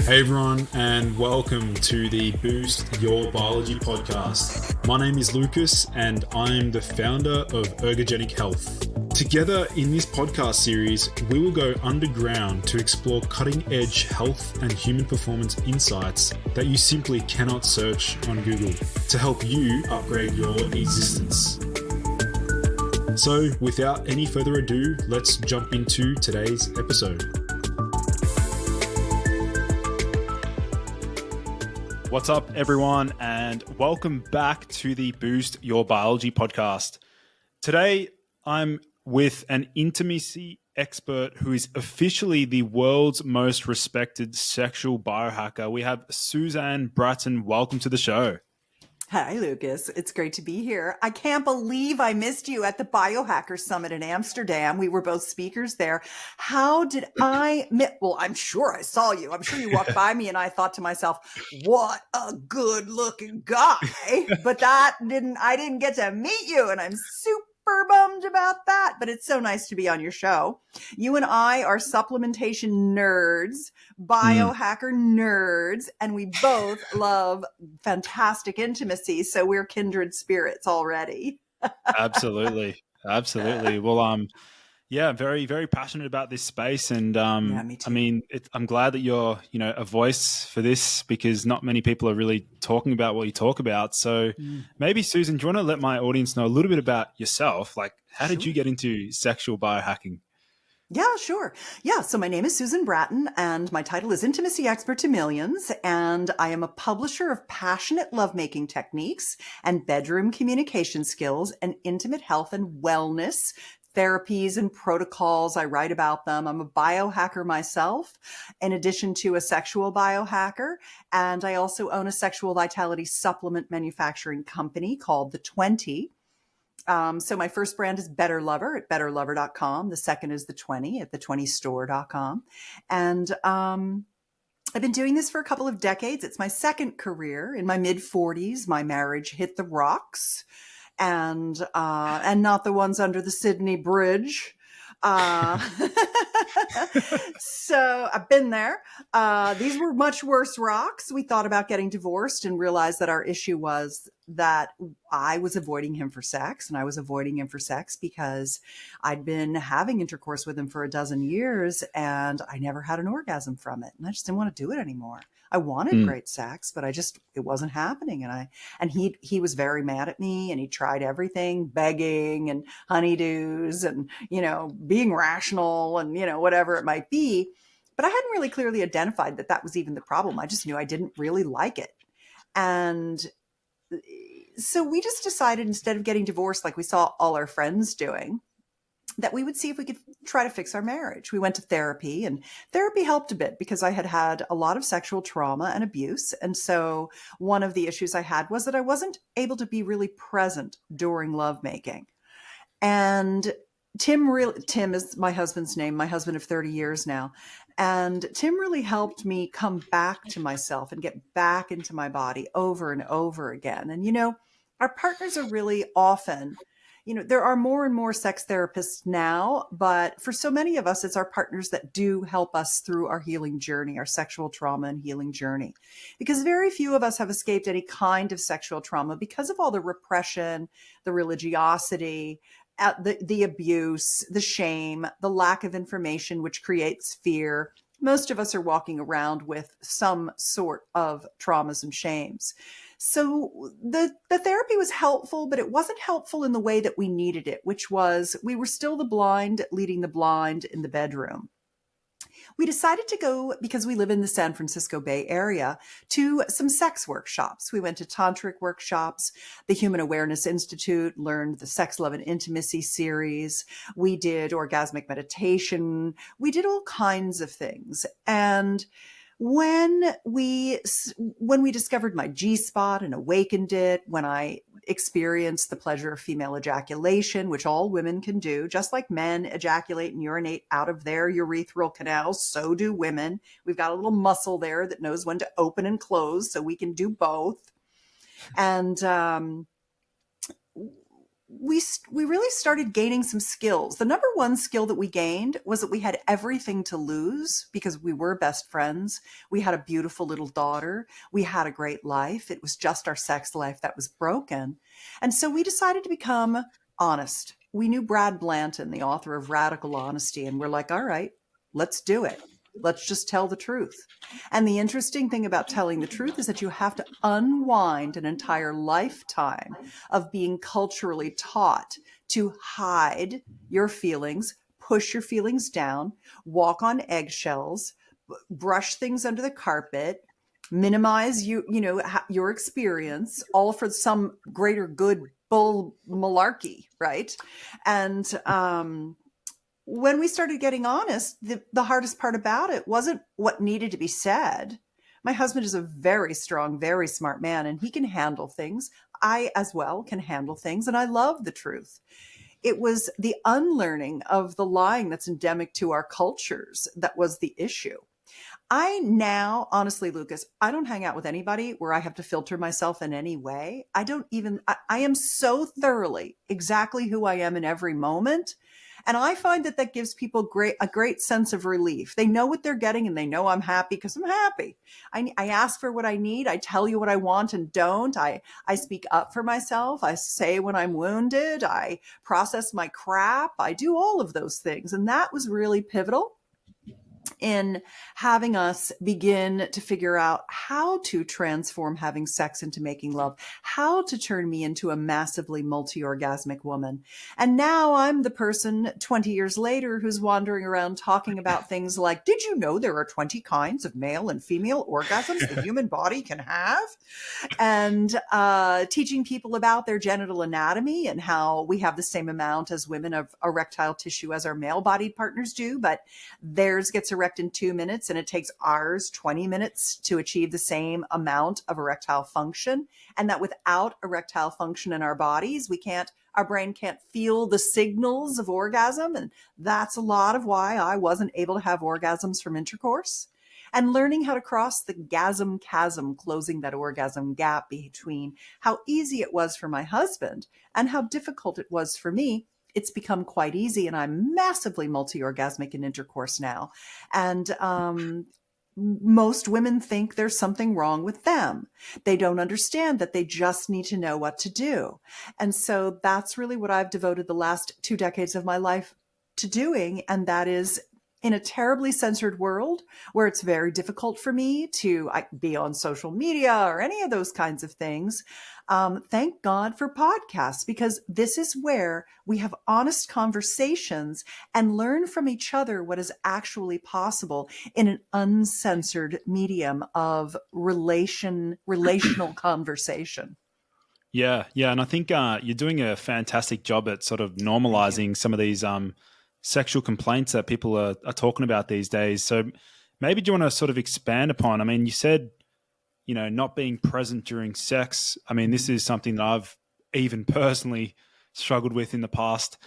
Hey everyone, and welcome to the Boost Your Biology podcast. My name is Lucas, and I'm the founder of Ergogenic Health. Together in this podcast series, we will go underground to explore cutting-edge health and human performance insights that you simply cannot search on Google to help you upgrade your existence. So, without any further ado, let's jump into today's episode. What's up, everyone, and welcome back to the Boost Your Biology podcast. Today, I'm with an intimacy expert who is officially the world's most respected sexual biohacker. We have Suzanne Bratton. Welcome to the show. Hi, Lucas. It's great to be here. I can't believe I missed you at the Biohacker Summit in Amsterdam. We were both speakers there. How did I miss? Well, I'm sure I saw you. I'm sure you walked by me and I thought to myself, what a good looking guy. But I didn't get to meet you, and I'm super bummed about that, but it's so nice to be on your show. You and I are supplementation nerds, biohacker nerds, and we both love fantastic intimacy, so we're kindred spirits already. Absolutely. Well, yeah, very, very passionate about this space, and me too. I mean, I'm glad that you're, a voice for this, because not many people are really talking about what you talk about. So maybe, Susan, do you want to let my audience know a little bit about yourself? Like, how did you get into sexual biohacking? Yeah, sure. Yeah. So my name is Susan Bratton, and my title is Intimacy Expert to Millions. And I am a publisher of passionate lovemaking techniques and bedroom communication skills and intimate health and wellness therapies and protocols. I write about them. I'm a biohacker myself, in addition to a sexual biohacker. And I also own a sexual vitality supplement manufacturing company called The 20. So my first brand is Better Lover at betterlover.com. The second is The 20 at the20store.com. And I've been doing this for a couple of decades. It's my second career. In my mid-40s, my marriage hit the rocks. And not the ones under the Sydney Bridge. So I've been there. These were much worse rocks. We thought about getting divorced and realized that our issue was that I was avoiding him for sex, and I was avoiding him for sex because I'd been having intercourse with him for a dozen years and I never had an orgasm from it. And I just didn't want to do it anymore. I wanted great sex, but it wasn't happening. And he was very mad at me, and he tried everything, begging and honeydews and, being rational and, whatever it might be. But I hadn't really clearly identified that was even the problem. I just knew I didn't really like it. And so we just decided, instead of getting divorced like we saw all our friends doing, that we would see if we could try to fix our marriage. We went to therapy, and therapy helped a bit because I had had a lot of sexual trauma and abuse. And so one of the issues I had was that I wasn't able to be really present during lovemaking. And Tim is my husband's name, my husband of 30 years now. And Tim really helped me come back to myself and get back into my body over and over again. And, our partners are really often, there are more and more sex therapists now, but for so many of us, it's our partners that do help us through our healing journey, our sexual trauma and healing journey. Because very few of us have escaped any kind of sexual trauma because of all the repression, the religiosity, the abuse, the shame, the lack of information, which creates fear. Most of us are walking around with some sort of traumas and shames. So the therapy was helpful, but it wasn't helpful in the way that we needed it, which was we were still the blind leading the blind in the bedroom. We decided to go, because we live in the San Francisco Bay Area, to some sex workshops. We went to tantric workshops, the Human Awareness Institute, learned the Sex, Love, and Intimacy series. We did orgasmic meditation. We did all kinds of things. And when we discovered my G-spot and awakened it, when I experienced the pleasure of female ejaculation, which all women can do, just like men ejaculate and urinate out of their urethral canals, so do women. We've got a little muscle there that knows when to open and close, so we can do both. And we really started gaining some skills. The number one skill that we gained was that we had everything to lose because we were best friends. We had a beautiful little daughter. We had a great life. It was just our sex life that was broken. And so we decided to become honest. We knew Brad Blanton, the author of Radical Honesty, and we're like, all right, let's do it. Let's just tell the truth. And the interesting thing about telling the truth is that you have to unwind an entire lifetime of being culturally taught to hide your feelings, push your feelings down, walk on eggshells, brush things under the carpet, minimize your experience, all for some greater good bull malarkey, right? And when we started getting honest, the hardest part about it wasn't what needed to be said. My husband is a very strong, very smart man, and he can handle things. I, as well, can handle things, and I love the truth. It was the unlearning of the lying that's endemic to our cultures that was the issue. I now, honestly, Lucas, I don't hang out with anybody where I have to filter myself in any way. I am so thoroughly exactly who I am in every moment. And I find that gives people a great sense of relief. They know what they're getting and they know I'm happy because I'm happy. I ask for what I need. I tell you what I want and don't. I speak up for myself. I say when I'm wounded. I process my crap. I do all of those things. And that was really pivotal in having us begin to figure out how to transform having sex into making love, how to turn me into a massively multi-orgasmic woman. And now I'm the person 20 years later who's wandering around talking about things like, did you know there are 20 kinds of male and female orgasms the human body can have? And teaching people about their genital anatomy and how we have the same amount as women of erectile tissue as our male-bodied partners do, but theirs gets erect in 2 minutes and it takes ours 20 minutes to achieve the same amount of erectile function. And that without erectile function in our bodies, our brain can't feel the signals of orgasm. And that's a lot of why I wasn't able to have orgasms from intercourse. And learning how to cross the gasm chasm, closing that orgasm gap between how easy it was for my husband and how difficult it was for me. It's become quite easy, and I'm massively multi-orgasmic in intercourse now. And most women think there's something wrong with them. They don't understand that they just need to know what to do. And so that's really what I've devoted the last 2 decades of my life to doing. And that is in a terribly censored world where it's very difficult for me to be on social media or any of those kinds of things. Thank God for podcasts, because this is where we have honest conversations and learn from each other what is actually possible in an uncensored medium of relational conversation. Yeah, yeah, and I think you're doing a fantastic job at sort of normalizing some of these sexual complaints that people are talking about these days. So maybe do you want to sort of expand upon? I mean, you said, not being present during sex. I mean, this is something that I've even personally struggled with in the past.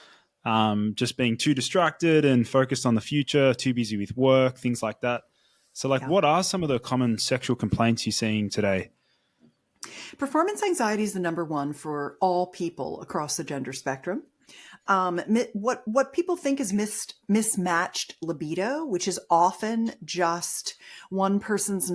Just being too distracted and focused on the future, too busy with work, things like that. So What are some of the common sexual complaints you're seeing today? Performance anxiety is the number one for all people across the gender spectrum. What people think is mismatched libido, which is often just one person's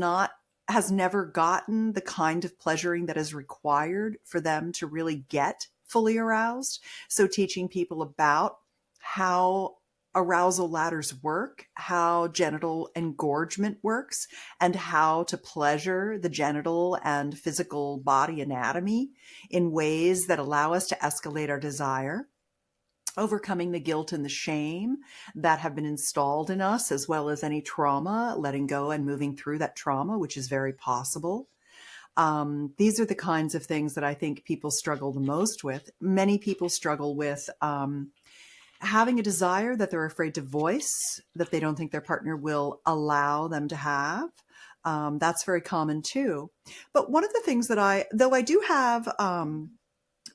has never gotten the kind of pleasuring that is required for them to really get fully aroused. So teaching people about how arousal ladders work, how genital engorgement works, and how to pleasure the genital and physical body anatomy in ways that allow us to escalate our desire. Overcoming the guilt and the shame that have been installed in us, as well as any trauma, letting go and moving through that trauma, which is very possible. These are the kinds of things that I think people struggle the most with. Many people struggle with having a desire that they're afraid to voice, that they don't think their partner will allow them to have. That's very common too. But one of the things that though I do have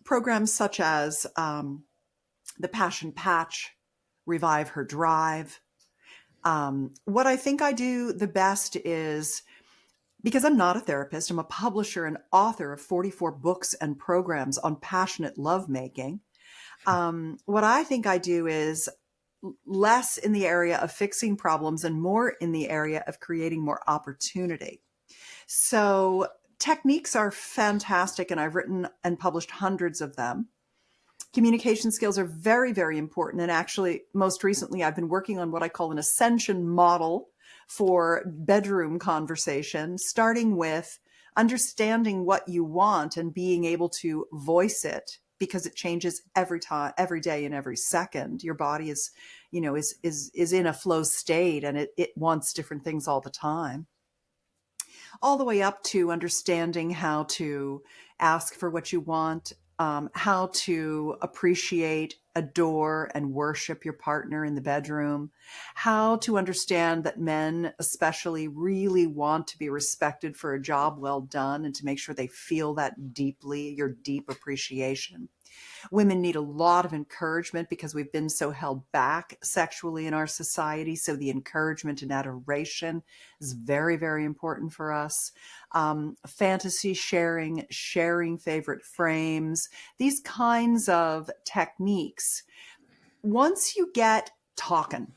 programs such as the Passion Patch, Revive Her Drive. What I think I do the best is, because I'm not a therapist, I'm a publisher and author of 44 books and programs on passionate lovemaking. What I think I do is less in the area of fixing problems and more in the area of creating more opportunity. So techniques are fantastic, and I've written and published hundreds of them. Communication skills are very, very important. And actually, most recently, I've been working on what I call an ascension model for bedroom conversation, starting with understanding what you want and being able to voice it, because it changes every time, every day, and every second. Your body is, is in a flow state, and it wants different things all the time, all the way up to understanding how to ask for what you want, how to appreciate, adore, and worship your partner in the bedroom, how to understand that men especially really want to be respected for a job well done, and to make sure they feel that deeply, your deep appreciation. Women need a lot of encouragement because we've been so held back sexually in our society. So the encouragement and adoration is very, very important for us. Fantasy sharing, sharing favorite frames, these kinds of techniques. Once you get talking,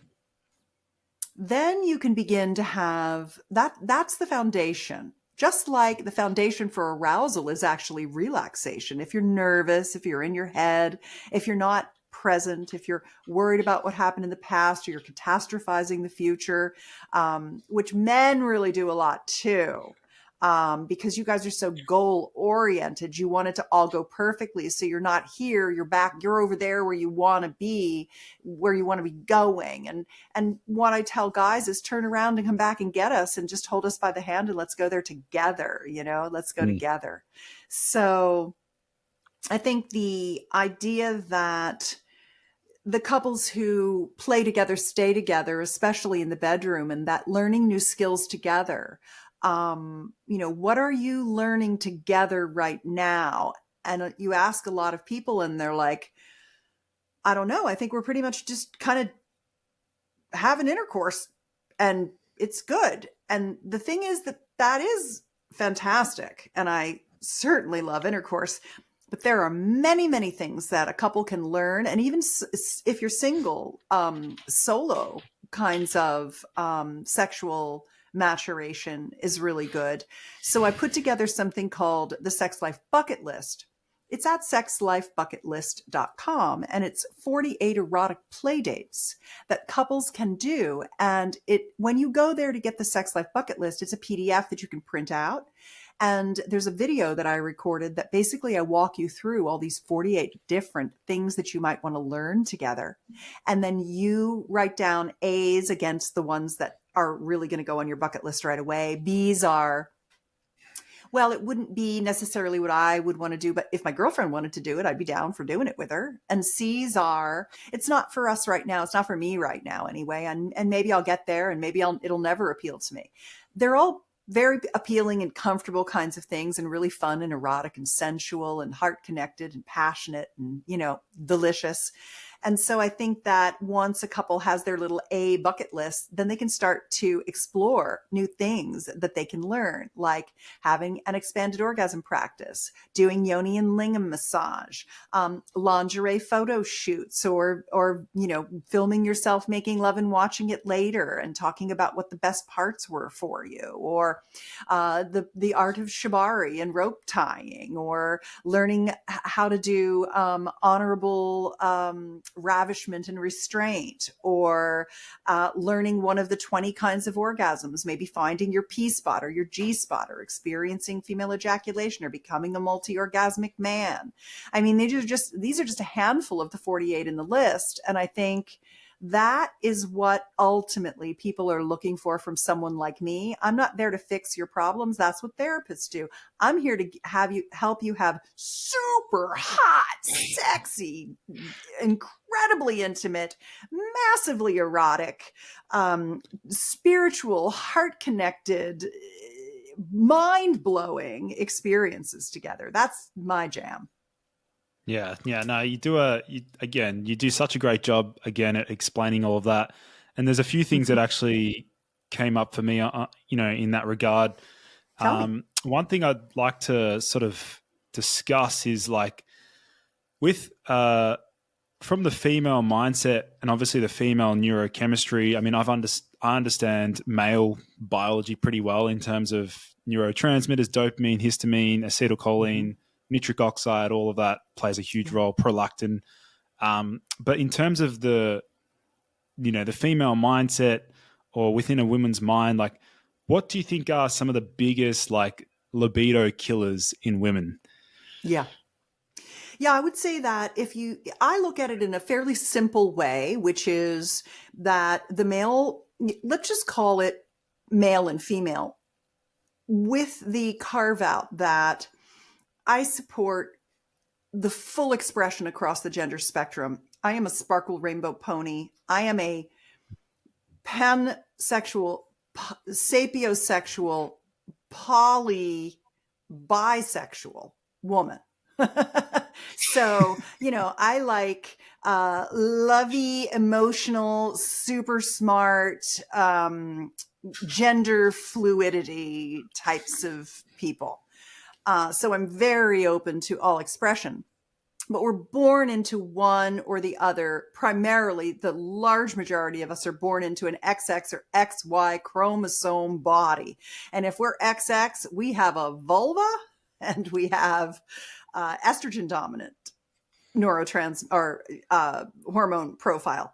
then you can begin to have that. That's the foundation. Just like the foundation for arousal is actually relaxation. If you're nervous, if you're in your head, if you're not present, if you're worried about what happened in the past, or you're catastrophizing the future, which men really do a lot too, because you guys are so goal oriented. You want it to all go perfectly. So you're not here, you're back, you're over there where you want to be, where you want to be going. And what I tell guys is turn around and come back and get us, and just hold us by the hand, and let's go there together. Let's go together. So I think the idea that the couples who play together stay together, especially in the bedroom, and that learning new skills together. What are you learning together right now? And you ask a lot of people, and they're like, I don't know. I think we're pretty much just kind of having intercourse, and it's good. And the thing is that is fantastic. And I certainly love intercourse, but there are many, many things that a couple can learn. And even if you're single, solo kinds of sexual maturation is really good. So I put together something called the Sex Life Bucket List. It's at sexlifebucketlist.com, and it's 48 erotic play dates that couples can do. And when you go there to get the Sex Life Bucket List, it's a PDF that you can print out. And there's a video that I recorded that basically I walk you through all these 48 different things that you might want to learn together. And then you write down A's against the ones that are really going to go on your bucket list right away. B's are, well, it wouldn't be necessarily what I would want to do, but if my girlfriend wanted to do it, I'd be down for doing it with her. And C's are, it's not for us right now. It's not for me right now anyway. And maybe I'll get there, and maybe it'll never appeal to me. They're all very appealing and comfortable kinds of things, and really fun and erotic and sensual and heart connected and passionate and, delicious. And so I think that once a couple has their little A bucket list, then they can start to explore new things that they can learn, like having an expanded orgasm practice, doing yoni and lingam massage, lingerie photo shoots, or filming yourself making love and watching it later and talking about what the best parts were for you, or the art of shibari and rope tying, or learning how to do honorable ravishment and restraint, or learning one of the 20 kinds of orgasms, maybe finding your P spot or your G spot, or experiencing female ejaculation, or becoming a multi-orgasmic man. I mean, these are just a handful of the 48 in the list. And I think that is what ultimately people are looking for from someone like me. I'm not there to fix your problems. That's what therapists do. I'm here to help you have super hot, sexy, incredibly intimate, massively erotic, spiritual, heart-connected, mind-blowing experiences together. That's my jam. Yeah. No, you do such a great job again at explaining all of that. And there's a few things that actually came up for me, in that regard. One thing I'd like to sort of discuss is like with from the female mindset and obviously the female neurochemistry, I mean, I understand male biology pretty well in terms of neurotransmitters, dopamine, histamine, acetylcholine, nitric oxide, all of that plays a huge role, prolactin. But in terms of the female mindset or within a woman's mind, like, what do you think are some of the biggest like libido killers in women? Yeah. Yeah, I would say that I look at it in a fairly simple way, which is that the male, let's just call it male and female, with the carve out that I support the full expression across the gender spectrum. I am a sparkle rainbow pony. I am a pansexual, sapiosexual, poly, bisexual woman. So, I like lovey, emotional, super smart, gender fluidity types of people. So I'm very open to all expression. But we're born into one or the other. Primarily, the large majority of us are born into an XX or XY chromosome body. And if we're XX, we have a vulva and we have estrogen dominant hormone profile.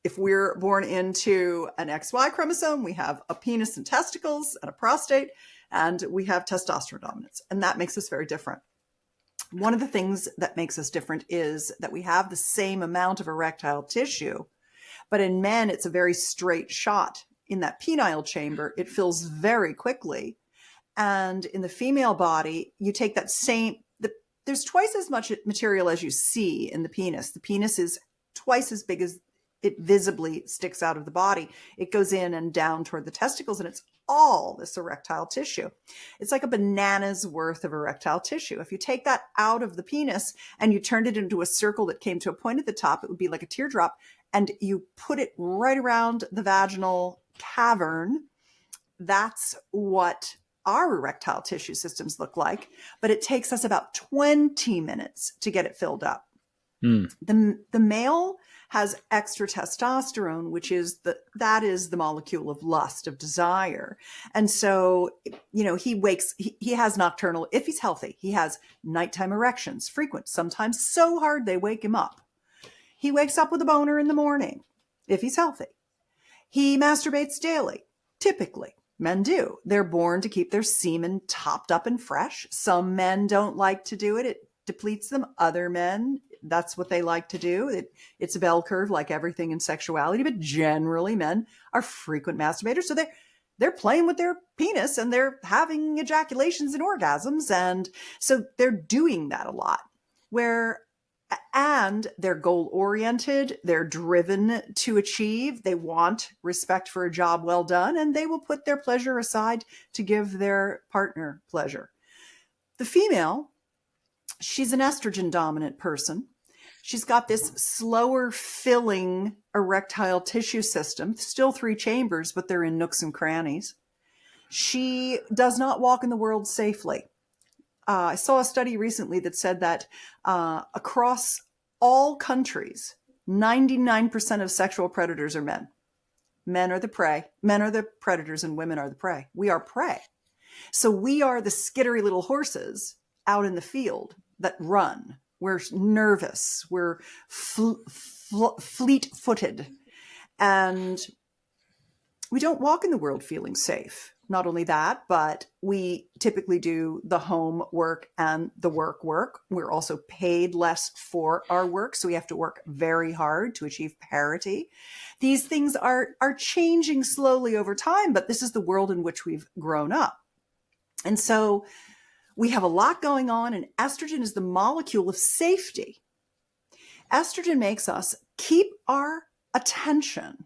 If we're born into an XY chromosome, we have a penis and testicles and a prostate, and we have testosterone dominance. And that makes us very different. One of the things that makes us different is that we have the same amount of erectile tissue, but in men, it's a very straight shot. In that penile chamber, it fills very quickly. And in the female body, you take that there's twice as much material as you see in the penis. The penis is twice as big as it visibly sticks out of the body. It goes in and down toward the testicles, and it's all this erectile tissue. It's like a banana's worth of erectile tissue. If you take that out of the penis and you turned it into a circle that came to a point at the top, it would be like a teardrop, and you put it right around the vaginal cavern. That's what our erectile tissue systems look like, but it takes us about 20 minutes to get it filled up. The male has extra testosterone, which is that is the molecule of lust, of desire. And so, he has nocturnal, if he's healthy, he has nighttime erections, frequent, sometimes so hard they wake him up. He wakes up with a boner in the morning, if he's healthy. He masturbates daily, typically. Men do. They're born to keep their semen topped up and fresh. Some men don't like to do it. It depletes them. Other men, that's what they like to do. It's a bell curve like everything in sexuality, but generally men are frequent masturbators. So they're playing with their penis and they're having ejaculations and orgasms. And so they're doing that a lot. And they're goal oriented. They're driven to achieve. They want respect for a job well done, and they will put their pleasure aside to give their partner pleasure. The female, she's an estrogen dominant person. She's got this slower filling erectile tissue system, still 3 chambers, but they're in nooks and crannies. She does not walk in the world safely. I saw a study recently that said that across all countries, 99% of sexual predators are men. Men are the prey. Men are the predators and women are the prey. We are prey. So we are the skittery little horses out in the field that run. We're nervous. We're fleet-footed. And we don't walk in the world feeling safe. Not only that, but we typically do the home work and the work. We're also paid less for our work, so we have to work very hard to achieve parity. These things are changing slowly over time, but this is the world in which we've grown up. And so we have a lot going on, and estrogen is the molecule of safety. Estrogen makes us keep our attention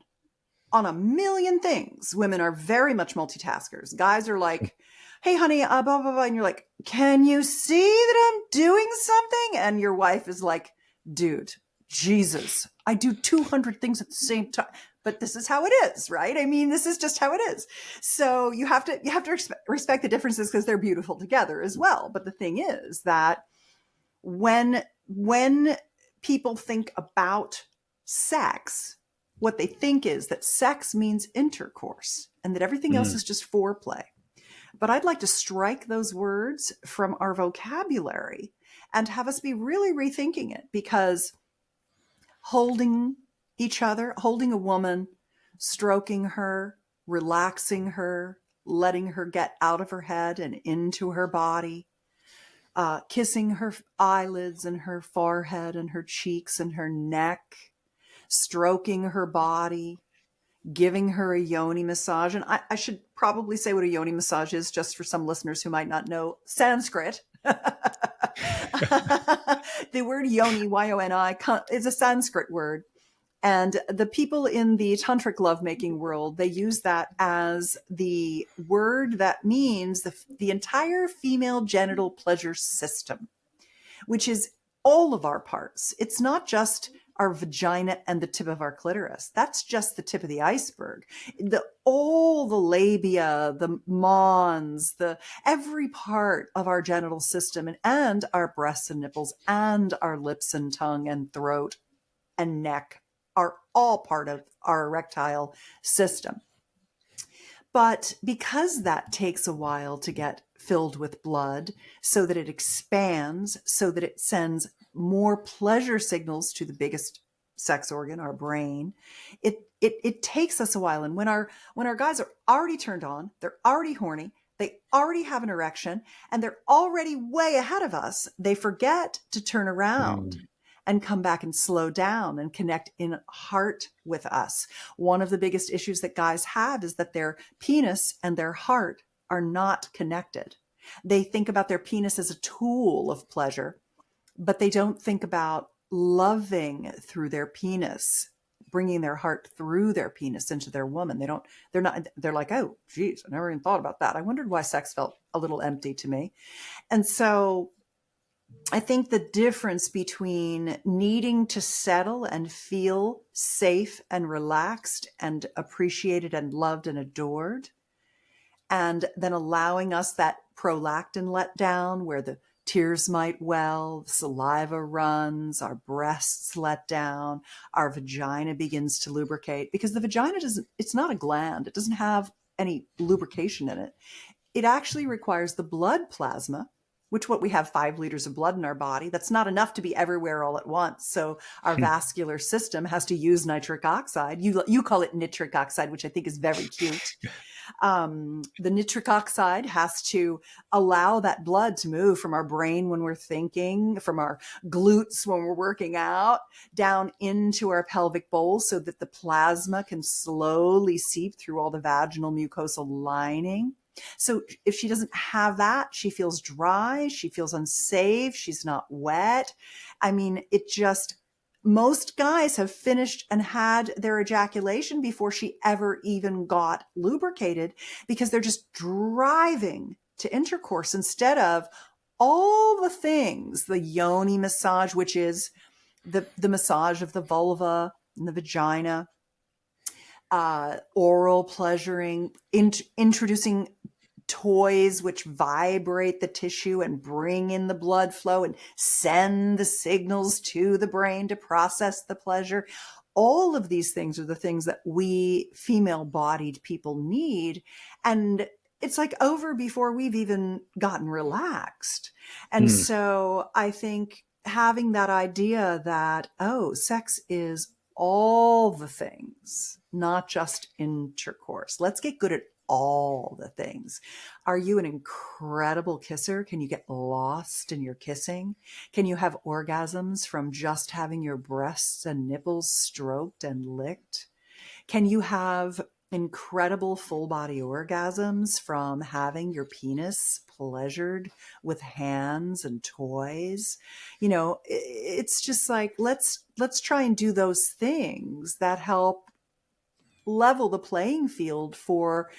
on a million things. Women are very much multitaskers. Guys are like, hey, honey, blah, blah, blah. And you're like, can you see that I'm doing something? And your wife is like, dude, Jesus, I do 200 things at the same time. But this is how it is, right? I mean, this is just how it is. So you have to respect the differences because they're beautiful together as well. But the thing is that when people think about sex, what they think is that sex means intercourse and that everything else is just foreplay. But I'd like to strike those words from our vocabulary and have us be really rethinking it, because holding each other, holding a woman, stroking her, relaxing her, letting her get out of her head and into her body, kissing her eyelids and her forehead and her cheeks and her neck, stroking her body, giving her a yoni massage. And I should probably say what a yoni massage is, just for some listeners who might not know Sanskrit. The word yoni, Y-O-N-I, is a Sanskrit word. And the people in the tantric lovemaking world, they use that as the word that means the entire female genital pleasure system, which is all of our parts. It's not just our vagina and the tip of our clitoris. That's just the tip of the iceberg. All the labia, the mons, every part of our genital system, and our breasts and nipples and our lips and tongue and throat and neck are all part of our erectile system. But because that takes a while to get filled with blood, so that it expands, so that it sends more pleasure signals to the biggest sex organ, our brain, it takes us a while. And when our guys are already turned on, they're already horny, they already have an erection, and they're already way ahead of us, they forget to turn around and come back and slow down and connect in heart with us. One of the biggest issues that guys have is that their penis and their heart are not connected. They think about their penis as a tool of pleasure, but they don't think about loving through their penis, bringing their heart through their penis into their woman. They're like, oh, geez, I never even thought about that. I wondered why sex felt a little empty to me. And so I think the difference between needing to settle and feel safe and relaxed and appreciated and loved and adored, and then allowing us that prolactin letdown where the tears might well, the saliva runs, our breasts let down, our vagina begins to lubricate, because the vagina it's not a gland. It doesn't have any lubrication in it. It actually requires the blood plasma, what we have 5 liters of blood in our body. That's not enough to be everywhere all at once. So our vascular system has to use nitric oxide. You call it nitric oxide, which I think is very cute. The nitric oxide has to allow that blood to move from our brain when we're thinking, from our glutes when we're working out, down into our pelvic bowl so that the plasma can slowly seep through all the vaginal mucosal lining. So if she doesn't have that, she feels dry, she feels unsafe, she's not wet. I mean, most guys have finished and had their ejaculation before she ever even got lubricated, because they're just driving to intercourse instead of all the things, the yoni massage, which is the massage of the vulva and the vagina, oral pleasuring, introducing toys which vibrate the tissue and bring in the blood flow and send the signals to the brain to process the pleasure. All of these things are the things that we female-bodied people need. And it's like over before we've even gotten relaxed. And so I think having that idea that, sex is all the things, not just intercourse. Let's get good at all the things. Are you an incredible kisser? Can you get lost in your kissing? Can you have orgasms from just having your breasts and nipples stroked and licked? Can you have incredible full body orgasms from having your penis pleasured with hands and toys? It's just like, let's try and do those things that help level the playing field for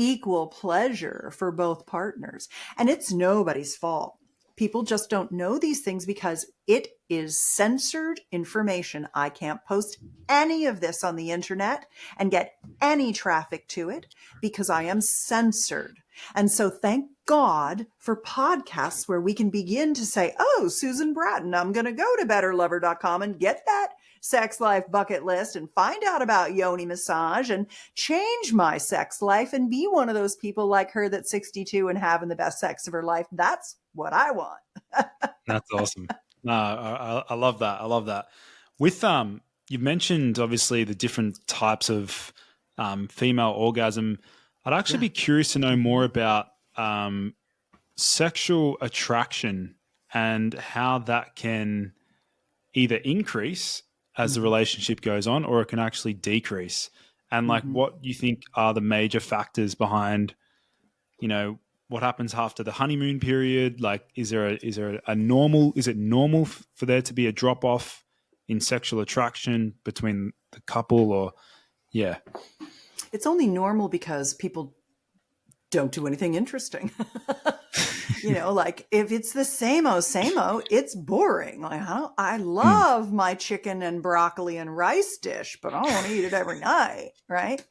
equal pleasure for both partners. And it's nobody's fault. People just don't know these things because it is censored information. I can't post any of this on the internet and get any traffic to it because I am censored. And so thank God for podcasts where we can begin to say, oh, Susan Bratton, I'm going to go to betterlover.com and get that sex life bucket list and find out about yoni massage and change my sex life and be one of those people like her that's 62 and having the best sex of her life. That's what I want. That's awesome. No, I love that. I love that. With you've mentioned obviously the different types of female orgasm. I'd actually be curious to know more about sexual attraction and how that can either increase as the relationship goes on, or it can actually decrease. And like, what you think are the major factors behind, what happens after the honeymoon period? Like, is it normal for there to be a drop off in sexual attraction between the couple, or It's only normal because people don't do anything interesting. Like if it's the same-o, it's boring. Like, I love my chicken and broccoli and rice dish, but I don't want to eat it every night, right?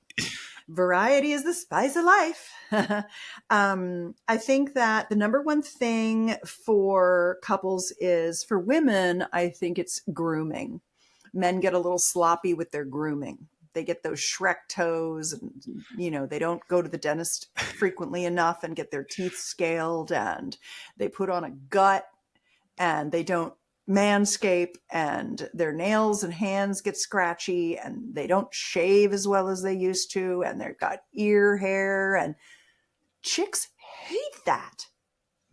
Variety is the spice of life. I think that the number one thing for couples is, for women, I think it's grooming. Men get a little sloppy with their grooming. They get those Shrek toes and, they don't go to the dentist frequently enough and get their teeth scaled, and they put on a gut and they don't manscape, and their nails and hands get scratchy, and they don't shave as well as they used to, and they've got ear hair, and chicks hate that.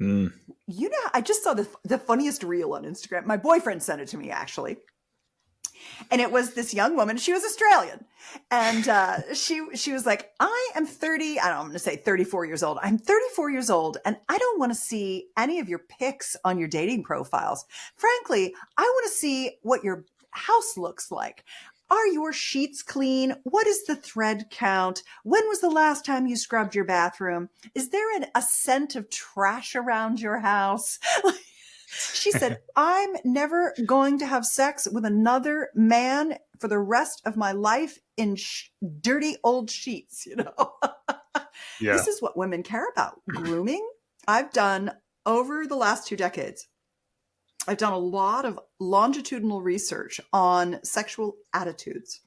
I just saw the funniest reel on Instagram. My boyfriend sent it to me, actually. And it was this young woman. She was Australian. And she was like, I am 30. I'm going to say 34 years old. I'm 34 years old, and I don't want to see any of your pics on your dating profiles. Frankly, I want to see what your house looks like. Are your sheets clean? What is the thread count? When was the last time you scrubbed your bathroom? Is there a scent of trash around your house? She said, I'm never going to have sex with another man for the rest of my life in dirty old sheets, Yeah. This is what women care about. Grooming. I've done, over the last 2 decades, I've done a lot of longitudinal research on sexual attitudes.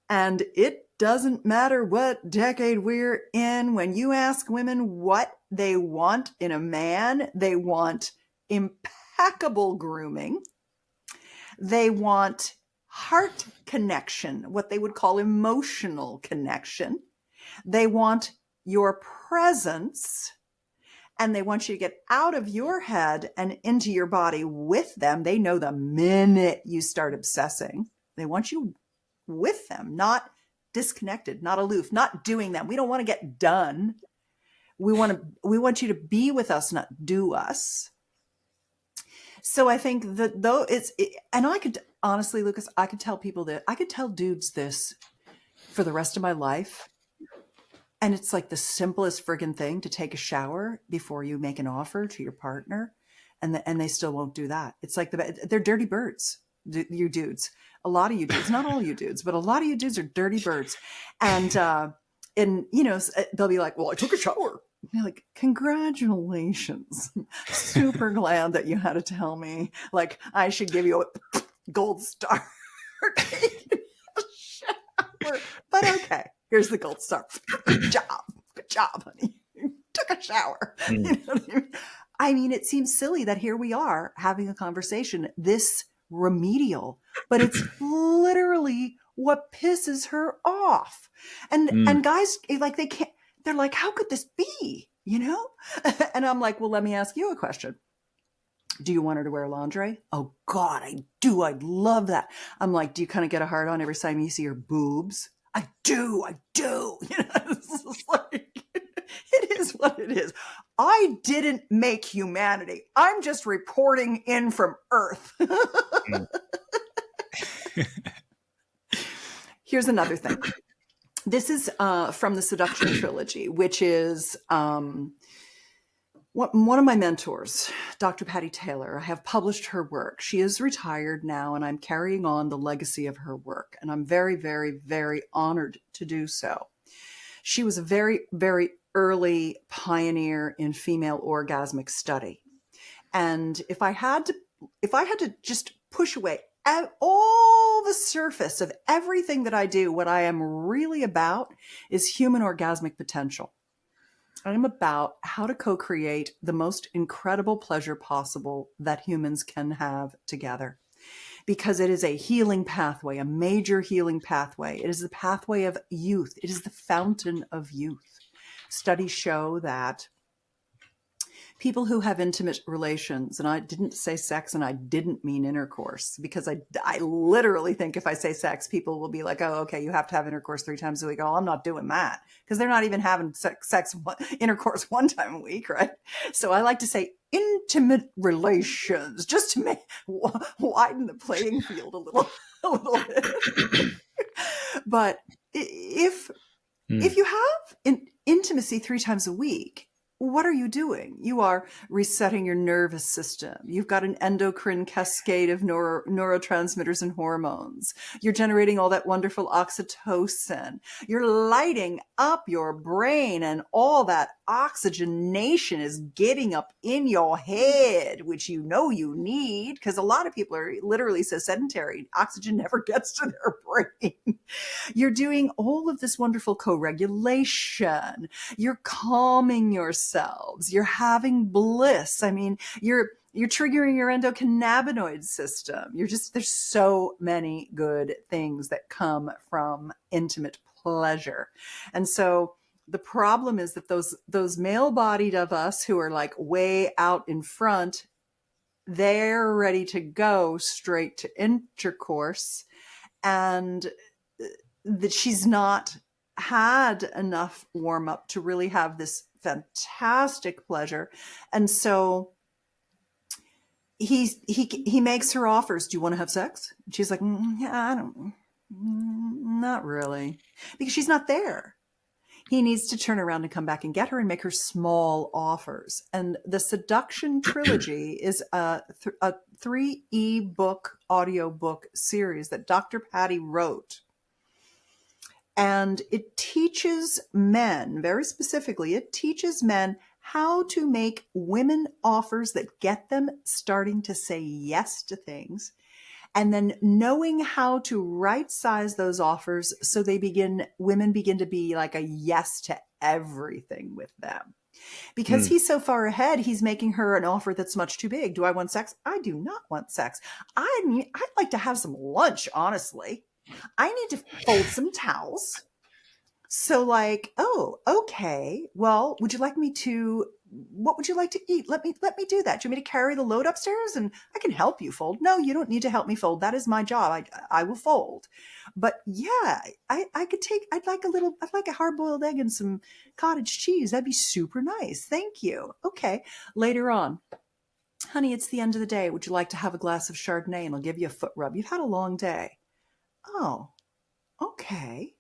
And it doesn't matter what decade we're in. When you ask women what they want in a man, they want impeccable grooming. They want heart connection, what they would call emotional connection. They want your presence, and they want you to get out of your head and into your body with them. They know the minute you start obsessing. They want you with them, not disconnected, not aloof, not doing them. We don't want to get done. We want you to be with us, not do us. So I think that and I could, honestly, Lucas, I could tell people that, I could tell dudes this for the rest of my life. And it's like the simplest friggin' thing to take a shower before you make an offer to your partner. And they still won't do that. It's like they're dirty birds, you dudes. A lot of you dudes, not all you dudes, but a lot of you dudes are dirty birds. And they'll be like, well, I took a shower. You're like, congratulations. Super glad that you had to tell me. Like, I should give you a gold star for taking a shower. But okay, here's the gold star. Good job, honey. You took a shower. You know what I mean? I mean, it seems silly that here we are having a conversation this remedial, but it's literally what pisses her off. And guys, like, they can't. They're like, how could this be? And I'm like, well, let me ask you a question. Do you want her to wear lingerie? Oh God, I do. I'd love that. I'm like, do you kind of get a hard on every time you see her boobs? I do. It's just like, it is what it is. I didn't make humanity. I'm just reporting in from Earth. Here's another thing. This is from the Seduction Trilogy, which is one of my mentors, Dr. Patty Taylor. I have published her work. She is retired now, and I'm carrying on the legacy of her work. And I'm very, very, very honored to do so. She was a very, very early pioneer in female orgasmic study. And if I had to just push away all the surface of everything that I do, what I am really about is human orgasmic potential. I'm about how to co-create the most incredible pleasure possible that humans can have together. Because it is a healing pathway, a major healing pathway. It is the pathway of youth. It is the fountain of youth. Studies show that people who have intimate relations, and I didn't say sex and I didn't mean intercourse, because I literally think if I say sex, people will be like, oh, okay, you have to have intercourse 3 times a week. Oh, I'm not doing that, because they're not even having intercourse 1 time a week, right? So I like to say intimate relations, just to widen the playing field a little bit. But if you have intimacy 3 times a week, what are you doing? You are resetting your nervous system. You've got an endocrine cascade of neurotransmitters and hormones. You're generating all that wonderful oxytocin. You're lighting up your brain, and all that oxygenation is getting up in your head, which you know you need, because a lot of people are literally so sedentary. Oxygen never gets to their brain. You're doing all of this wonderful co-regulation. You're calming yourselves. You're having bliss. I mean, you're triggering your endocannabinoid system. There's so many good things that come from intimate pleasure. And so the problem is that those male-bodied of us who are like way out in front, they're ready to go straight to intercourse, and that she's not had enough warm up to really have this fantastic pleasure. And so he makes her offers. Do you want to have sex? And she's like, not really, because she's not there. He needs to turn around and come back and get her and make her small offers. And the Seduction Trilogy is a 3 ebook audiobook series that Dr. Patty wrote. And it teaches men, very specifically, it teaches men how to make women offers that get them starting to say yes to things, and then knowing how to right size those offers so women begin to be like a yes to everything with them. Because he's so far ahead, he's making her an offer that's much too big. Do I want sex? I do not want sex. I'd like to have some lunch, honestly. I need to fold some towels. So like, oh, okay. Well, what would you like to eat? Let me do that. Do you want me to carry the load upstairs? And I can help you fold. No, you don't need to help me fold. That is my job. I will fold. But yeah, I'd like a hard-boiled egg and some cottage cheese. That'd be super nice. Thank you. Okay. Later on, honey, it's the end of the day. Would you like to have a glass of Chardonnay, and I'll give you a foot rub? You've had a long day. Oh, okay.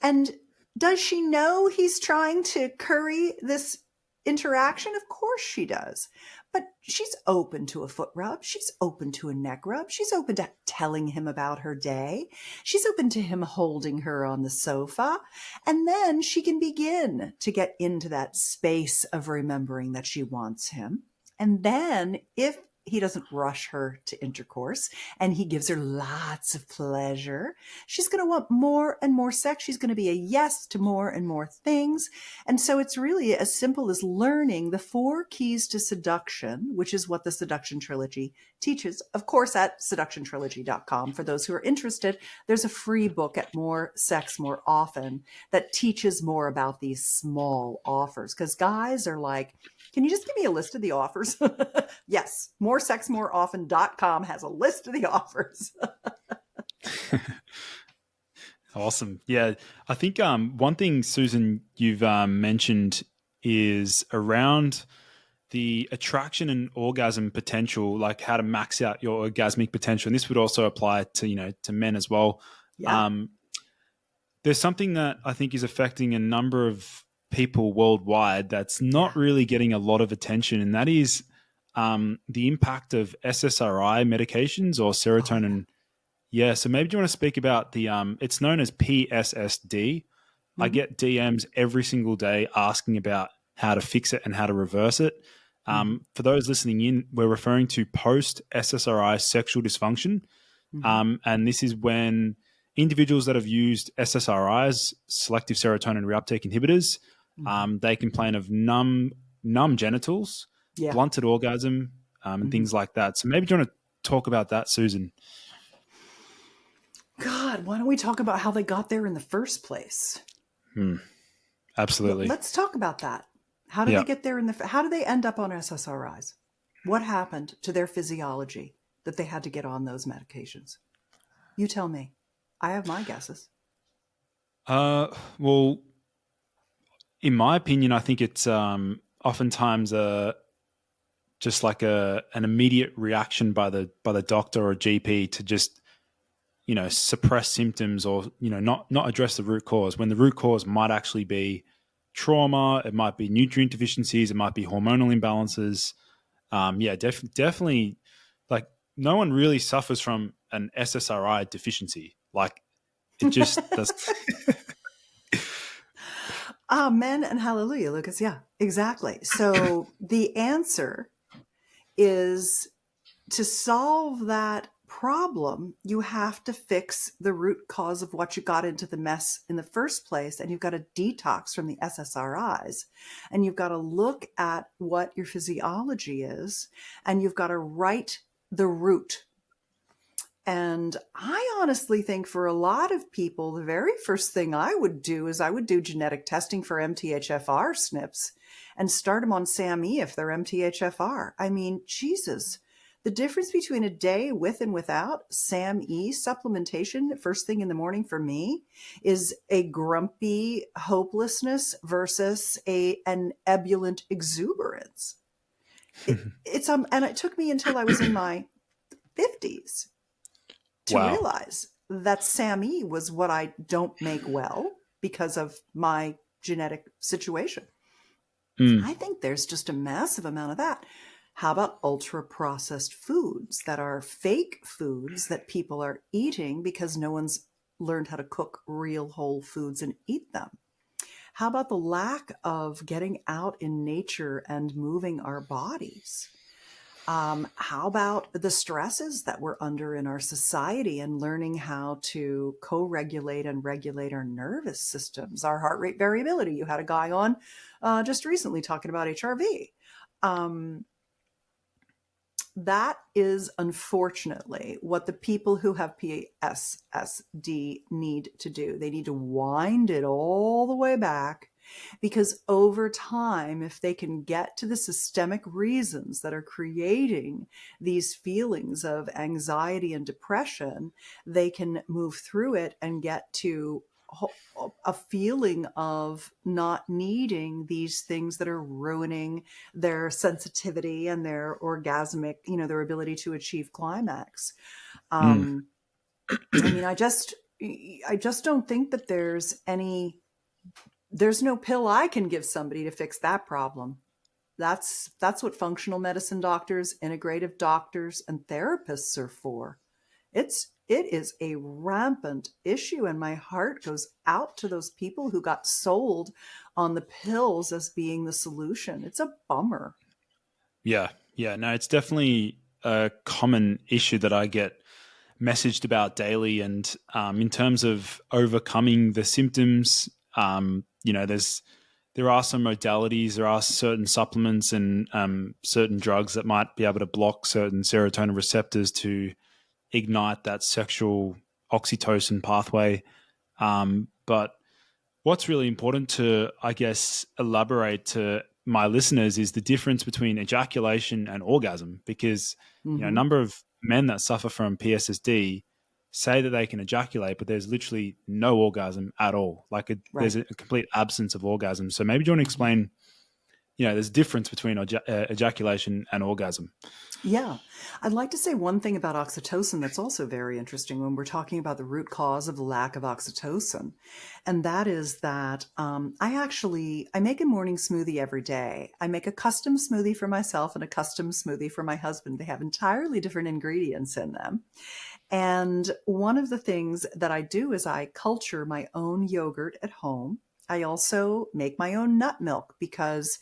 And does she know he's trying to curry this interaction? Of course she does. But she's open to a foot rub. She's open to a neck rub. She's open to telling him about her day. She's open to him holding her on the sofa. And then she can begin to get into that space of remembering that she wants him. And then if he doesn't rush her to intercourse and he gives her lots of pleasure, she's going to want more and more sex. She's going to be a yes to more and more things. And so it's really as simple as learning the 4 keys to seduction, which is what the Seduction Trilogy teaches. Of course, at seductiontrilogy.com, for those who are interested, there's a free book at More Sex, More Often that teaches more about these small offers. Because guys are like, can you just give me a list of the offers? Yes, moresexmoreoften.com has a list of the offers. Awesome. Yeah, I think one thing, Susan, you've mentioned is around the attraction and orgasm potential, like how to max out your orgasmic potential. And this would also apply to, to men as well. Yeah. There's something that I think is affecting a number of people worldwide that's not really getting a lot of attention, and that is the impact of SSRI medications or serotonin. Yeah, so maybe do you want to speak about the it's known as PSSD, I get DMs every single day asking about how to fix it and how to reverse it. For those listening in, we're referring to post-SSRI sexual dysfunction. And this is when individuals that have used SSRIs, selective serotonin reuptake inhibitors, they complain of numb genitals, blunted orgasm, and things like that. So maybe do you want to talk about that, Susan? God, why don't we talk about how they got there in the first place? Absolutely. Let's talk about that. How did they get there how did they end up on SSRIs? What happened to their physiology that they had to get on those medications? You tell me. I have my guesses. Well, in my opinion, I think it's oftentimes just like an immediate reaction by the doctor or GP to just, suppress symptoms or, not address the root cause, when the root cause might actually be trauma, it might be nutrient deficiencies, it might be hormonal imbalances. Definitely, like, no one really suffers from an SSRI deficiency. Like, it just does. Amen and hallelujah, Lucas. Yeah, exactly. So the answer is, to solve that problem, you have to fix the root cause of what you got into the mess in the first place. And you've got to detox from the SSRIs. And you've got to look at what your physiology is. And you've got to right the root. And I honestly think for a lot of people, the very first thing I would do is I would do genetic testing for MTHFR SNPs and start them on SAMe if they're MTHFR. I mean, Jesus. The difference between a day with and without SAMe supplementation first thing in the morning for me is a grumpy hopelessness versus an ebullient exuberance. And it took me until I was in my 50s to realize that SAMe was what I don't make well because of my genetic situation. I think there's just a massive amount of that. How about ultra-processed foods that are fake foods that people are eating because no one's learned how to cook real whole foods and eat them? How about the lack of getting out in nature and moving our bodies? How about the stresses that we're under in our society and learning how to co-regulate and regulate our nervous systems, our heart rate variability? You had a guy on just recently talking about HRV. That is unfortunately what the people who have PSSD need to do. They need to wind it all the way back, because over time, if they can get to the systemic reasons that are creating these feelings of anxiety and depression, they can move through it and get to a feeling of not needing these things that are ruining their sensitivity and their orgasmic, their ability to achieve climax. I mean, I just don't think that there's no pill I can give somebody to fix that problem. That's what functional medicine doctors, integrative doctors, and therapists are for. It is a rampant issue, and my heart goes out to those people who got sold on the pills as being the solution. It's a bummer. Yeah. No, it's definitely a common issue that I get messaged about daily. And in terms of overcoming the symptoms, there are some modalities, there are certain supplements and certain drugs that might be able to block certain serotonin receptors to ignite that sexual oxytocin pathway. But what's really important to, I guess, elaborate to my listeners is the difference between ejaculation and orgasm, because a number of men that suffer from PSSD say that they can ejaculate, but there's literally no orgasm at all. There's a complete absence of orgasm. So maybe do you want to explain, there's a difference between ejaculation and orgasm? Yeah. I'd like to say one thing about oxytocin that's also very interesting when we're talking about the root cause of the lack of oxytocin. And that is that I make a morning smoothie every day. I make a custom smoothie for myself and a custom smoothie for my husband. They have entirely different ingredients in them. And one of the things that I do is I culture my own yogurt at home. I also make my own nut milk because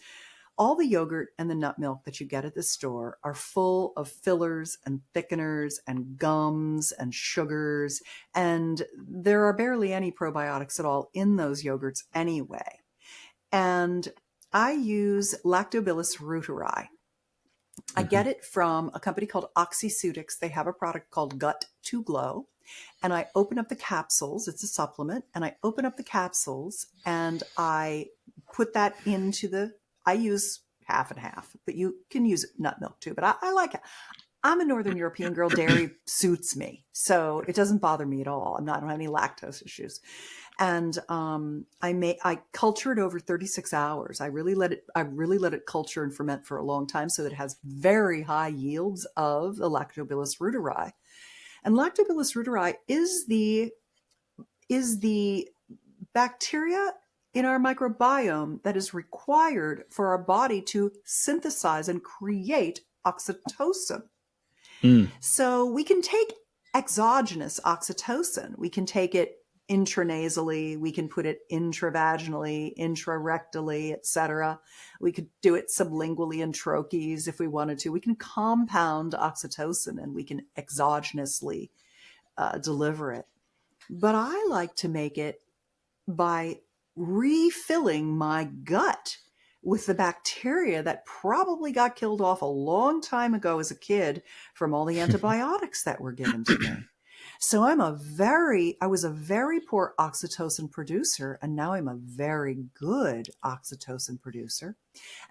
all the yogurt and the nut milk that you get at the store are full of fillers and thickeners and gums and sugars. And there are barely any probiotics at all in those yogurts anyway. And I use Lactobacillus reuteri. I get it from a company called Oxyceutics. They have a product called Gut to Glow. And I open up the capsules. It's a supplement. And I open up the capsules and I put that into I use half and half, but you can use nut milk too. But I like it. I'm a Northern European girl. Dairy suits me. So it doesn't bother me at all. I don't have any lactose issues. And I culture it over 36 hours. I really let it culture and ferment for a long time so that it has very high yields of the Lactobacillus reuteri. And Lactobacillus reuteri is the bacteria in our microbiome that is required for our body to synthesize and create oxytocin. So we can take exogenous oxytocin. We can take it intranasally. We can put it intravaginally, intrarectally, etc. We could do it sublingually in troches if we wanted to. We can compound oxytocin and we can exogenously deliver it. But I like to make it by refilling my gut with the bacteria that probably got killed off a long time ago as a kid from all the antibiotics that were given to me. So I was a very poor oxytocin producer, and now I'm a very good oxytocin producer.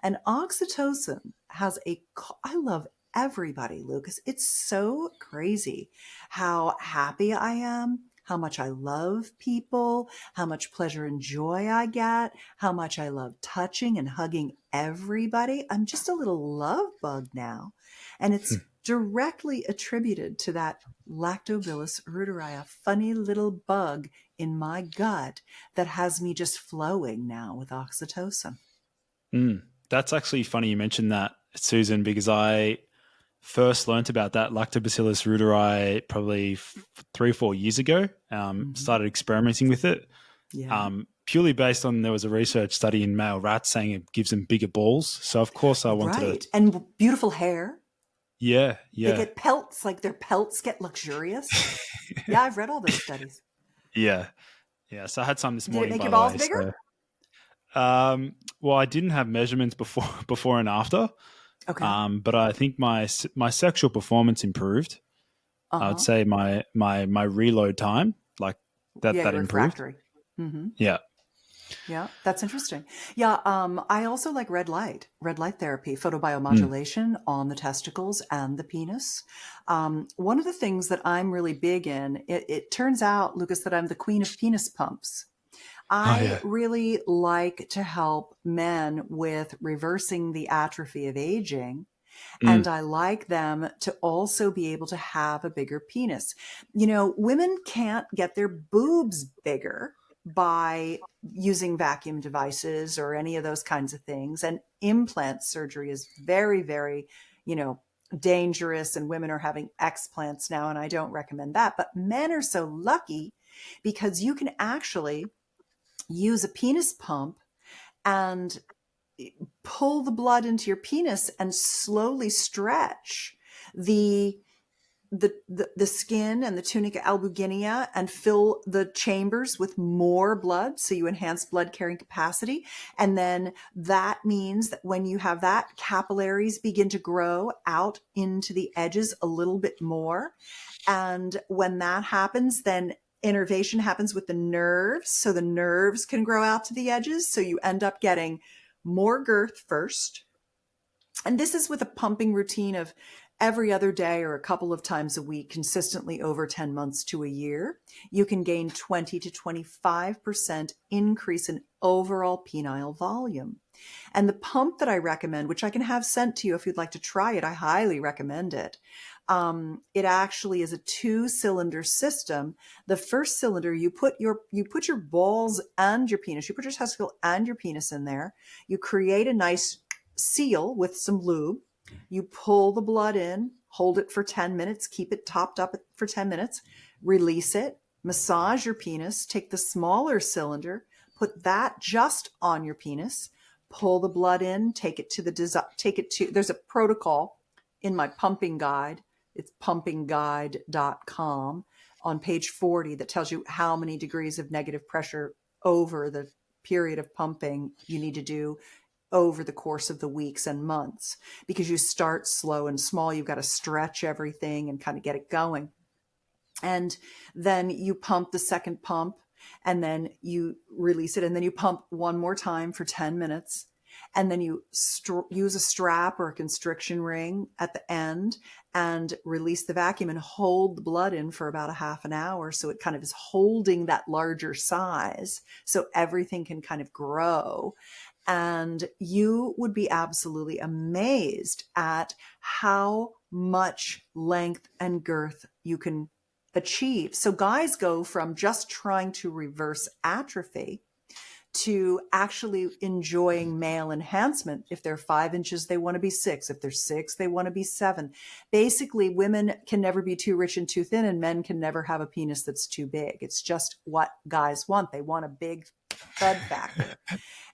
And oxytocin I love everybody, Lucas. It's so crazy how happy I am, how much I love people, how much pleasure and joy I get, how much I love touching and hugging everybody. I'm just a little love bug now. And it's directly attributed to that Lactobacillus reuteri, a funny little bug in my gut that has me just flowing now with oxytocin. That's actually funny you mentioned that, Susan, because I first learned about that Lactobacillus reuteri probably 3 or 4 years ago. Started experimenting with it. Yeah. Purely based on there was a research study in male rats saying it gives them bigger balls. So of course I wanted to. And beautiful hair. Yeah. They get pelts, like their pelts get luxurious. Yeah, I've read all those studies. Yeah. So I had some this morning. Did it make by your the balls way, bigger? So, well, I didn't have measurements before and after. Okay. But I think my sexual performance improved. I would say my reload time, like that you're improved. refractory. Mm-hmm. Yeah, that's interesting. Yeah, I also like red light therapy, photobiomodulation on the testicles and the penis. One of the things that I'm really big in, it turns out, Lucas, that I'm the queen of penis pumps. I really like to help men with reversing the atrophy of aging. And I like them to also be able to have a bigger penis. You know, women can't get their boobs bigger by using vacuum devices or any of those kinds of things. And implant surgery is very, very, dangerous. And women are having explants now. And I don't recommend that. But men are so lucky because you can actually use a penis pump and pull the blood into your penis and slowly stretch the skin and the tunica albuginea and fill the chambers with more blood. So you enhance blood carrying capacity. And then that means that when you have that, capillaries begin to grow out into the edges a little bit more. And when that happens, then innervation happens with the nerves. So the nerves can grow out to the edges. So you end up getting more girth first. And this is with a pumping routine of every other day or a couple of times a week, consistently over 10 months to a year. You can gain 20 to 25% increase in overall penile volume. And the pump that I recommend, which I can have sent to you if you'd like to try it, I highly recommend it. It actually is a 2-cylinder system. The first cylinder, you put your balls and your penis, you put your testicle and your penis in there. You create a nice seal with some lube. You pull the blood in, hold it for 10 minutes, keep it topped up for 10 minutes, release it, massage your penis, take the smaller cylinder, put that just on your penis, pull the blood in, there's a protocol in my pumping guide. It's pumpingguide.com on page 40 that tells you how many degrees of negative pressure over the period of pumping you need to do over the course of the weeks and months, because you start slow and small. You've got to stretch everything and kind of get it going. And then you pump the second pump, and then you release it, and then you pump one more time for 10 minutes. And then you use a strap or a constriction ring at the end and release the vacuum and hold the blood in for about a half an hour. So it kind of is holding that larger size so everything can kind of grow. And you would be absolutely amazed at how much length and girth you can achieve. So guys go from just trying to reverse atrophy to actually enjoying male enhancement. If they're 5 inches, they want to be 6. If they're 6, they want to be 7. Basically, women can never be too rich and too thin, and men can never have a penis that's too big. It's just what guys want. They want a big thud factor.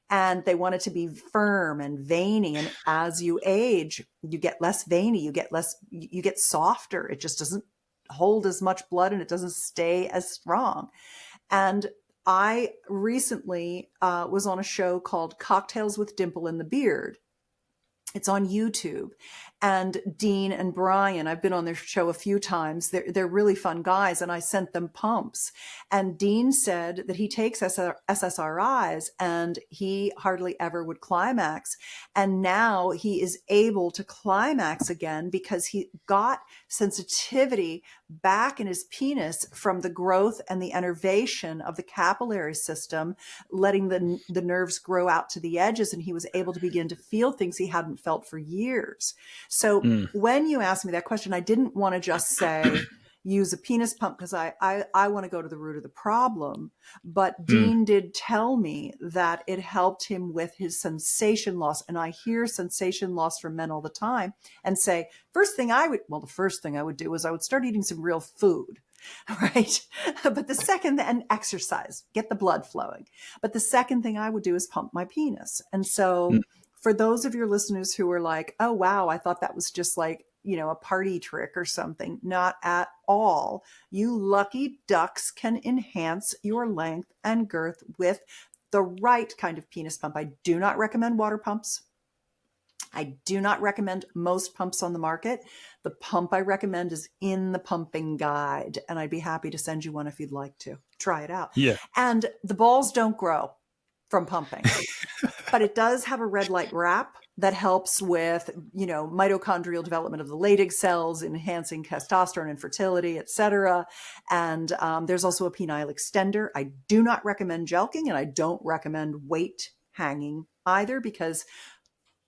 And they want it to be firm and veiny. And as you age, you get less veiny, you get softer. It just doesn't hold as much blood and it doesn't stay as strong. And I recently was on a show called Cocktails with Dimple in the Beard. It's on YouTube. And Dean and Brian, I've been on their show a few times. They're really fun guys, and I sent them pumps. And Dean said that he takes SSRIs and he hardly ever would climax. And now he is able to climax again because he got sensitivity back in his penis from the growth and the innervation of the capillary system, letting the nerves grow out to the edges. And he was able to begin to feel things he hadn't felt for years. So when you asked me that question, I didn't want to just say, use a penis pump, because I want to go to the root of the problem. But Dean did tell me that it helped him with his sensation loss. And I hear sensation loss from men all the time and say, the first thing I would do is I would start eating some real food. Right. But the second, and exercise, get the blood flowing. But the second thing I would do is pump my penis. And so for those of your listeners who are like, oh, wow, I thought that was just like, a party trick or something. Not at all. You lucky ducks can enhance your length and girth with the right kind of penis pump. I do not recommend water pumps. I do not recommend most pumps on the market. The pump I recommend is in the pumping guide, and I'd be happy to send you one if you'd like to. Try it out. Yeah. And the balls don't grow from pumping, but it does have a red light wrap that helps with, mitochondrial development of the Leydig cells, enhancing testosterone and fertility, etc. And there's also a penile extender. I do not recommend jelqing, and I don't recommend weight hanging either, because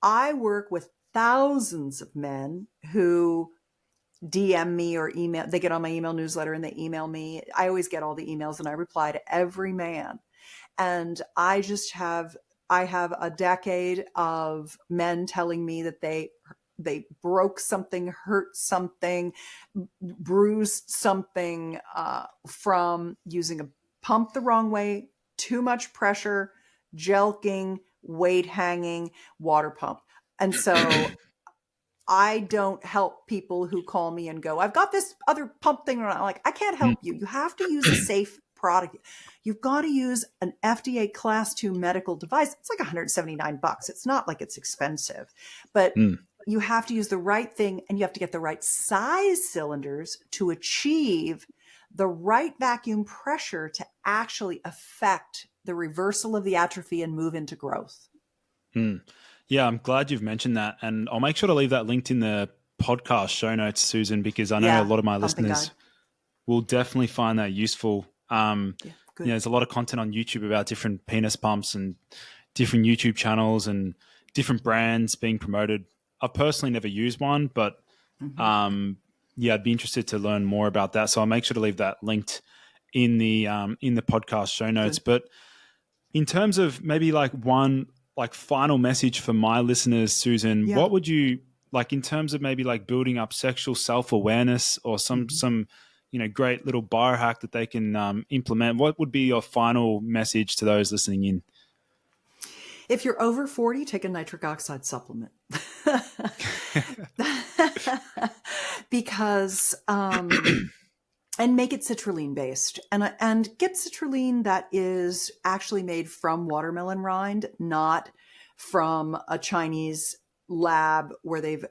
I work with thousands of men who DM me or email. They get on my email newsletter and they email me. I always get all the emails and I reply to every man. And I have a decade of men telling me that they broke something, hurt something, bruised something from using a pump the wrong way, too much pressure, jelqing, weight hanging, water pump. And so I don't help people who call me and go, I've got this other pump thing. I'm like, I can't help you. You have to use a safe product. You've got to use an FDA class 2 medical device. It's like $179. It's not like it's expensive, but you have to use the right thing, and you have to get the right size cylinders to achieve the right vacuum pressure to actually affect the reversal of the atrophy and move into growth. Yeah, I'm glad you've mentioned that. And I'll make sure to leave that linked in the podcast show notes, Susan, because I know a lot of my listeners will definitely find that useful. There's a lot of content on YouTube about different penis pumps and different YouTube channels and different brands being promoted. I've personally never used one, but I'd be interested to learn more about that. So I'll make sure to leave that linked in the podcast show notes. Good. But in terms of maybe one final message for my listeners, Susan, what would you in terms of maybe building up sexual self-awareness or some great little biohack that they can implement. What would be your final message to those listening in? If you're over 40, take a nitric oxide supplement. Because and make it citrulline based, and get citrulline that is actually made from watermelon rind, not from a Chinese lab where they've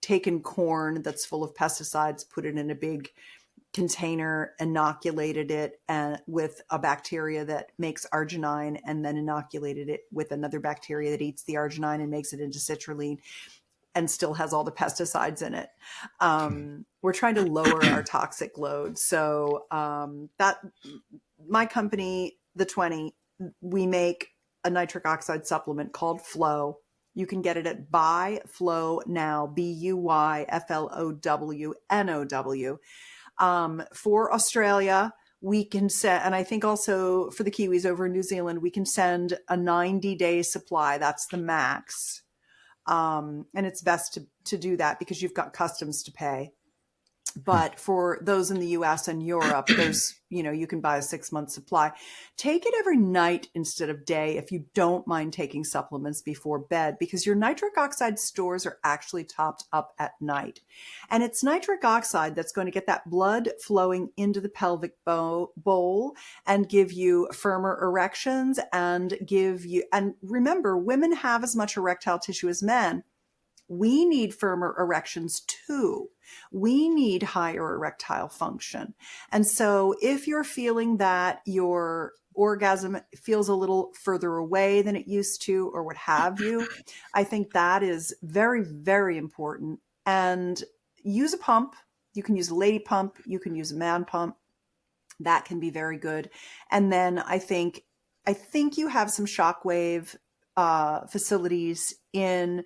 taken corn that's full of pesticides, put it in a big container, inoculated it and with a bacteria that makes arginine, and then inoculated it with another bacteria that eats the arginine and makes it into citrulline, and still has all the pesticides in it. We're trying to lower our toxic load. So that my company, the 20, we make a nitric oxide supplement called Flow. You can get it at Buy Flow Now, BUYFLOWNOW. For Australia, we can send, and I think also for the Kiwis over in New Zealand, we can send a 90-day supply. That's the max. And it's best to do that because you've got customs to pay. But for those in the US and Europe, there's, you can buy a 6-month supply. Take it every night instead of day if you don't mind taking supplements before bed, because your nitric oxide stores are actually topped up at night. And it's nitric oxide that's going to get that blood flowing into the pelvic bowl and give you firmer erections and remember, women have as much erectile tissue as men. We need firmer erections too. We need higher erectile function. And so if you're feeling that your orgasm feels a little further away than it used to, or what have you, I think that is very, very important. And use a pump. You can use a lady pump. You can use a man pump. That can be very good. And then I think you have some shockwave facilities in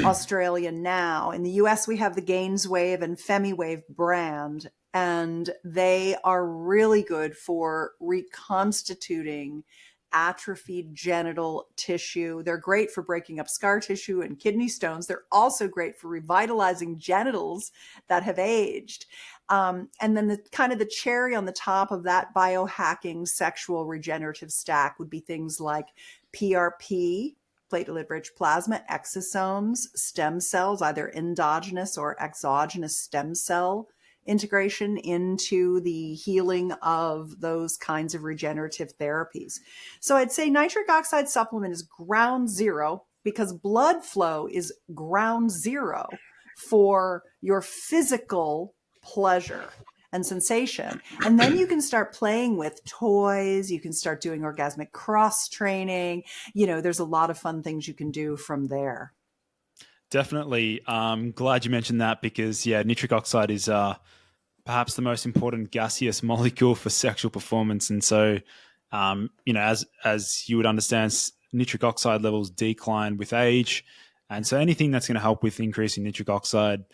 Australia now. In the US, we have the Gainswave and FemiWave brand, and they are really good for reconstituting atrophied genital tissue. They're great for breaking up scar tissue and kidney stones. They're also great for revitalizing genitals that have aged. And then the cherry on the top of that biohacking sexual regenerative stack would be things like PRP, platelet-rich plasma, exosomes, stem cells, either endogenous or exogenous stem cell integration into the healing of those kinds of regenerative therapies. So I'd say nitric oxide supplement is ground zero, because blood flow is ground zero for your physical pleasure and sensation. And then you can start playing with toys. You can start doing orgasmic cross training. There's a lot of fun things you can do from there. Definitely. Glad you mentioned that, because nitric oxide is perhaps the most important gaseous molecule for sexual performance. And so, as you would understand, nitric oxide levels decline with age. And so anything that's going to help with increasing nitric oxide,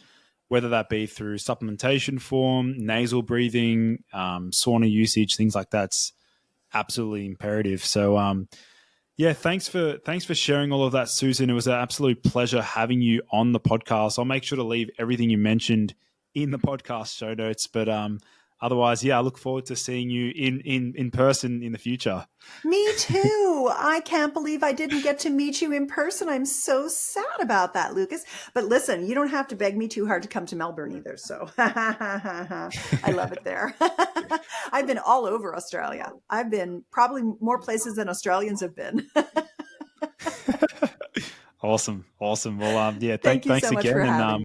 whether that be through supplementation form, nasal breathing, sauna usage, things like that's absolutely imperative. So, thanks for sharing all of that, Susan. It was an absolute pleasure having you on the podcast. I'll make sure to leave everything you mentioned in the podcast show notes. But otherwise, I look forward to seeing you in person in the future. Me too. I can't believe I didn't get to meet you in person. I'm so sad about that, Lucas. But listen, you don't have to beg me too hard to come to Melbourne either. So I love it there. I've been all over Australia. I've been probably more places than Australians have been. Awesome. Well, Thank you so much for having me.